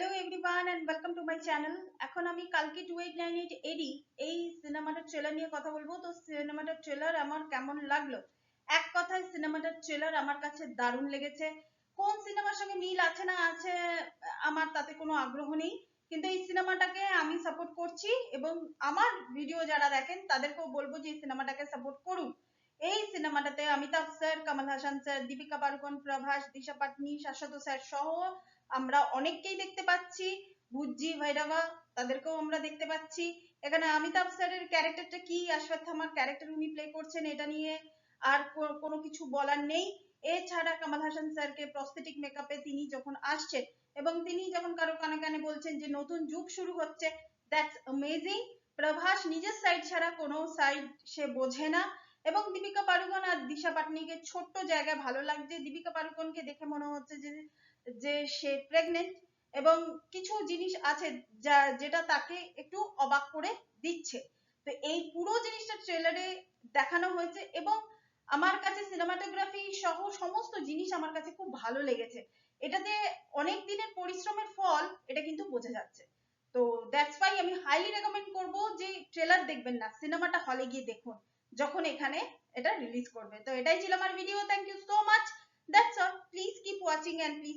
Hello everyone and welcome to my channel. এখন আমি কালকি 2898 এডি এই সিনেমাটার ট্রেলার নিয়ে কথা বলবো। তো সিনেমাটার ট্রেলার আমার কেমন লাগলো, এক কথায় সিনেমাটার ট্রেলার আমার কাছে দারুণ লেগেছে। কোন সিনেমার সঙ্গে মিল আছে না আছে আমার তাতে কোনো আগ্রহ নেই, কিন্তু এই সিনেমাটাকে আমি সাপোর্ট করছি এবং আমার ভিডিও যারা দেখেন তাদেরকেও বলবো যে এই সিনেমাটাকে সাপোর্ট করুন। এই সিনেমাটাতে অমিতাভ স্যার, কমল হাসান স্যার, দীপিকা পাড়ুকোন, প্রভাস, দিশা পাটনি, শাশ্বত স্যার সহ আমরা অনেককেই দেখতে পাচ্ছি। ভুজ্জি, ভৈরবা তাদেরকেও আমরা দেখতে পাচ্ছি। এখানে অমিতাভ স্যারের ক্যারেক্টারটা কি, অশ্বত্থামার ক্যারেক্টার উনি প্লে করছেন, এটা নিয়ে আর কোনো কিছু বলার নেই। এছাড়া কমল হাসান স্যারকে প্রস্থেটিক মেকআপে তিনি যখন আসছেন এবং তিনি যখন কারো কানে কানে বলছেন যে নতুন যুগ শুরু হচ্ছে, দ্যাটস অ্যামেজিং। প্রভাস নিজের সাইড ছাড়া কোনো সাইড সে বোঝে না এবং দীপিকা পাড়ুকোন আর দিশা পাটনিকে ছোট্ট জায়গায় ভালো লাগছে। দীপিকা পাড়ুকোনকে দেখে মনে হচ্ছে যে যে সে প্রেগনেন্ট এবং কিছু জিনিস আছে যেটা তাকে একটু অবাক করে দিচ্ছে। তো এই পুরো জিনিসটা ট্রেলারে দেখানো হয়েছে এবং আমার কাছে সিনেমাটোগ্রাফি সহ সমস্ত জিনিস আমার কাছে খুব ভালো লেগেছে। এটাতে অনেক দিনের পরিশ্রমের ফল এটা কিন্তু বোঝা যাচ্ছে। তো দ্যাটস ওয়াই আমি হাইলি রেকমেন্ড করব যে ট্রেলার দেখবেন না, সিনেমাটা হলে গিয়ে দেখুন যখন এখানে এটা রিলিজ করবে। তো এটাই ছিল আমার video. Thank you so much. That's all. Please keep watching and please